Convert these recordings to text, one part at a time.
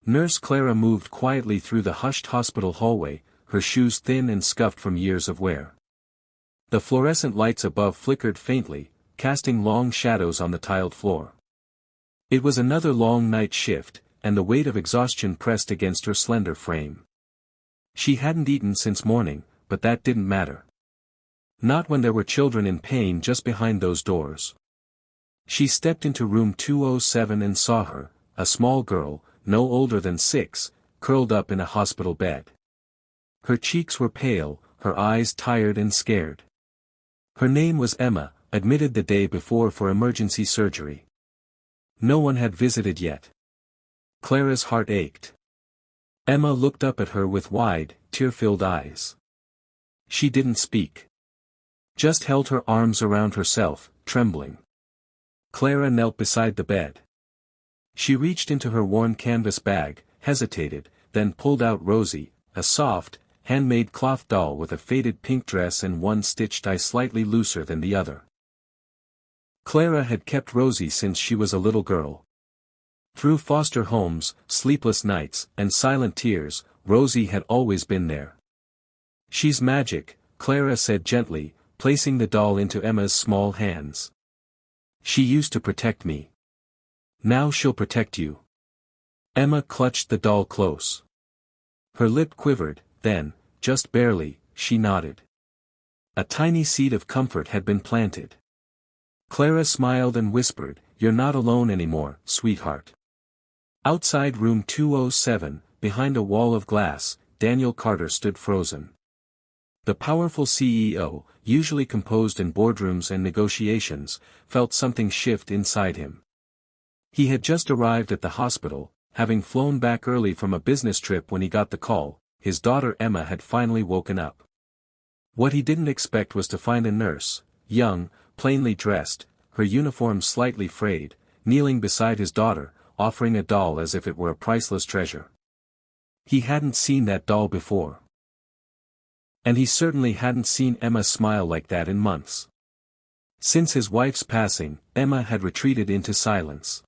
Nurse Clara moved quietly through the hushed hospital hallway, her shoes thin and scuffed from years of wear. The fluorescent lights above flickered faintly, casting long shadows on the tiled floor. It was another long night shift, and the weight of exhaustion pressed against her slender frame. She hadn't eaten since morning, but that didn't matter. Not when there were children in pain just behind those doors. She stepped into room 207 and saw her, a small girl, no older than 6, curled up in a hospital bed. Her cheeks were pale, her eyes tired and scared. Her name was Emma, admitted the day before for emergency surgery. No one had visited yet. Clara's heart ached. Emma looked up at her with wide, tear-filled eyes. She didn't speak. Just held her arms around herself, trembling. Clara knelt beside the bed. She reached into her worn canvas bag, hesitated, then pulled out Rosie, a soft, handmade cloth doll with a faded pink dress and one stitched eye slightly looser than the other. Clara had kept Rosie since she was a little girl. Through foster homes, sleepless nights, and silent tears, Rosie had always been there. "She's magic," Clara said gently, placing the doll into Emma's small hands. "She used to protect me. Now she'll protect you." Emma clutched the doll close. Her lip quivered, then, just barely, she nodded. A tiny seed of comfort had been planted. Clara smiled and whispered, "You're not alone anymore, sweetheart." Outside room 207, behind a wall of glass, Daniel Carter stood frozen. The powerful CEO, usually composed in boardrooms and negotiations, felt something shift inside him. He had just arrived at the hospital, having flown back early from a business trip when he got the call. His daughter Emma had finally woken up. What he didn't expect was to find a nurse, young, plainly dressed, her uniform slightly frayed, kneeling beside his daughter, offering a doll as if it were a priceless treasure. He hadn't seen that doll before. And he certainly hadn't seen Emma smile like that in months. Since his wife's passing, Emma had retreated into silence.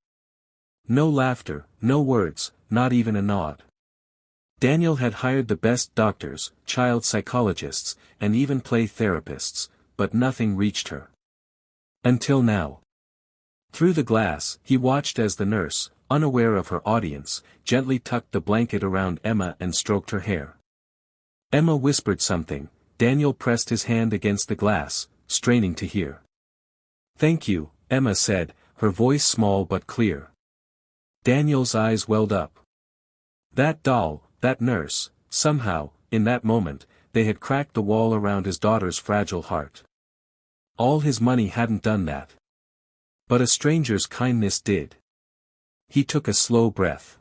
No laughter, no words, not even a nod. Daniel had hired the best doctors, child psychologists, and even play therapists, but nothing reached her. Until now. Through the glass, he watched as the nurse, unaware of her audience, gently tucked the blanket around Emma and stroked her hair. Emma whispered something. Daniel pressed his hand against the glass, straining to hear. "Thank you," Emma said, her voice small but clear. Daniel's eyes welled up. That doll, that nurse, somehow, in that moment, they had cracked the wall around his daughter's fragile heart. All his money hadn't done that. But a stranger's kindness did. He took a slow breath.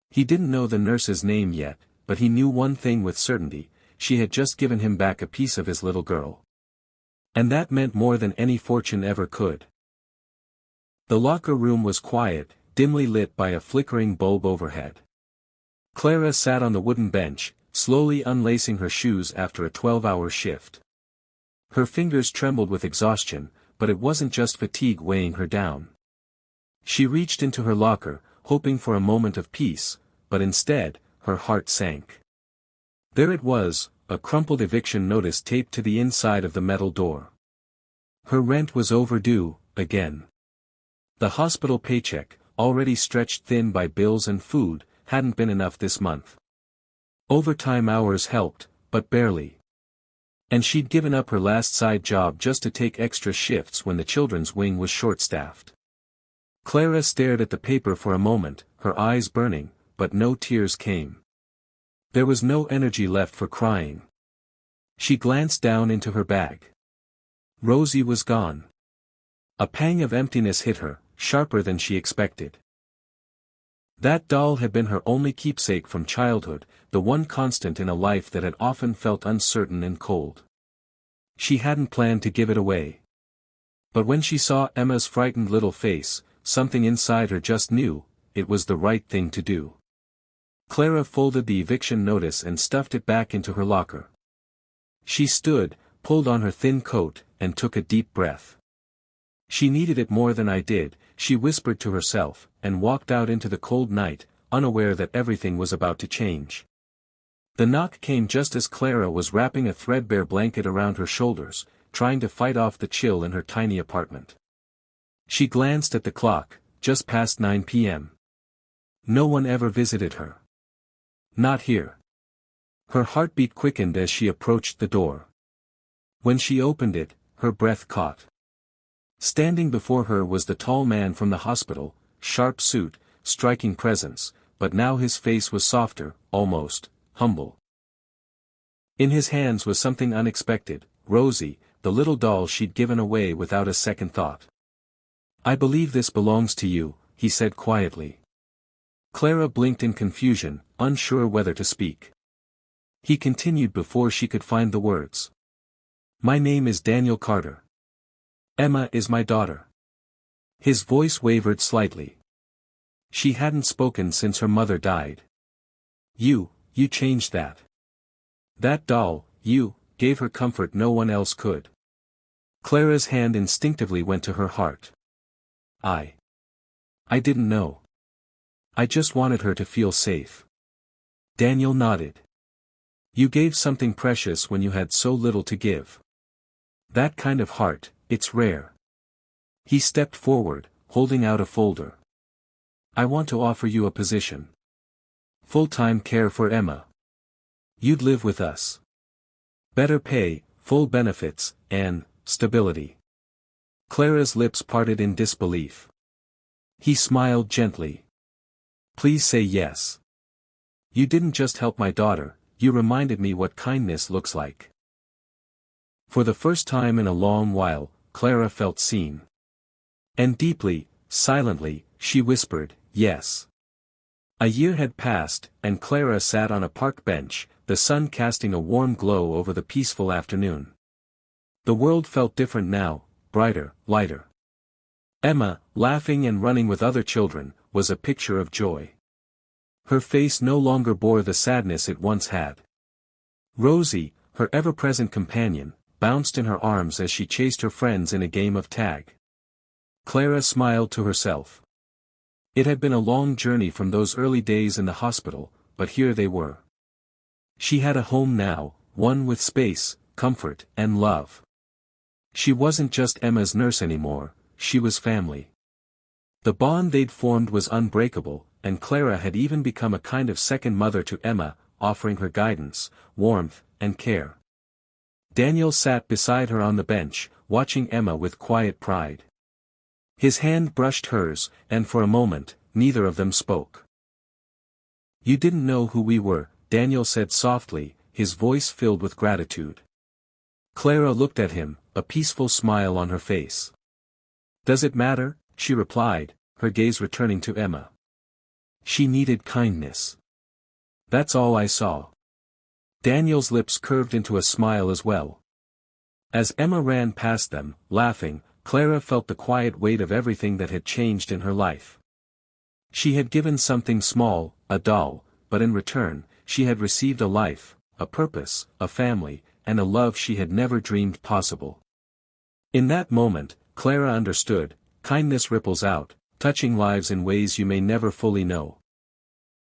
He didn't know the nurse's name yet, but he knew one thing with certainty: she had just given him back a piece of his little girl. And that meant more than any fortune ever could. The locker room was quiet, dimly lit by a flickering bulb overhead. Clara sat on the wooden bench, slowly unlacing her shoes after a 12-hour shift. Her fingers trembled with exhaustion, but it wasn't just fatigue weighing her down. She reached into her locker, hoping for a moment of peace, but instead, her heart sank. There it was, a crumpled eviction notice taped to the inside of the metal door. Her rent was overdue, again. The hospital paycheck, already stretched thin by bills and food, hadn't been enough this month. Overtime hours helped, but barely. And she'd given up her last side job just to take extra shifts when the children's wing was short-staffed. Clara stared at the paper for a moment, her eyes burning, but no tears came. There was no energy left for crying. She glanced down into her bag. Rosie was gone. A pang of emptiness hit her, sharper than she expected. That doll had been her only keepsake from childhood, the one constant in a life that had often felt uncertain and cold. She hadn't planned to give it away. But when she saw Emma's frightened little face, something inside her just knew, it was the right thing to do. Clara folded the eviction notice and stuffed it back into her locker. She stood, pulled on her thin coat, and took a deep breath. "She needed it more than I did," she whispered to herself, and walked out into the cold night, unaware that everything was about to change. The knock came just as Clara was wrapping a threadbare blanket around her shoulders, trying to fight off the chill in her tiny apartment. She glanced at the clock, just past 9 p.m. No one ever visited her. Not here. Her heartbeat quickened as she approached the door. When she opened it, her breath caught. Standing before her was the tall man from the hospital, sharp suit, striking presence, but now his face was softer, almost humble. In his hands was something unexpected, Rosie, the little doll she'd given away without a second thought. "I believe this belongs to you," he said quietly. Clara blinked in confusion, unsure whether to speak. He continued before she could find the words. "My name is Daniel Carter. Emma is my daughter." His voice wavered slightly. She hadn't spoken since her mother died. You changed that. That doll, you gave her comfort no one else could." Clara's hand instinctively went to her heart. I didn't know. I just wanted her to feel safe." Daniel nodded. "You gave something precious when you had so little to give. That kind of heart, it's rare." He stepped forward, holding out a folder. "I want to offer you a position. Full-time care for Emma. You'd live with us. Better pay, full benefits, and stability." Clara's lips parted in disbelief. He smiled gently. "Please say yes. You didn't just help my daughter, you reminded me what kindness looks like." For the first time in a long while, Clara felt seen. And deeply, silently, she whispered, "Yes." A year had passed, and Clara sat on a park bench, the sun casting a warm glow over the peaceful afternoon. The world felt different now, brighter, lighter. Emma, laughing and running with other children, was a picture of joy. Her face no longer bore the sadness it once had. Rosie, her ever-present companion, bounced in her arms as she chased her friends in a game of tag. Clara smiled to herself. It had been a long journey from those early days in the hospital, but here they were. She had a home now, one with space, comfort, and love. She wasn't just Emma's nurse anymore, she was family. The bond they'd formed was unbreakable, and Clara had even become a kind of second mother to Emma, offering her guidance, warmth, and care. Daniel sat beside her on the bench, watching Emma with quiet pride. His hand brushed hers, and for a moment, neither of them spoke. "You didn't know who we were," Daniel said softly, his voice filled with gratitude. Clara looked at him, a peaceful smile on her face. "Does it matter?" she replied, her gaze returning to Emma. "She needed kindness. That's all I saw." Daniel's lips curved into a smile as well. As Emma ran past them, laughing, Clara felt the quiet weight of everything that had changed in her life. She had given something small, a doll, but in return, she had received a life, a purpose, a family, and a love she had never dreamed possible. In that moment, Clara understood, kindness ripples out, touching lives in ways you may never fully know.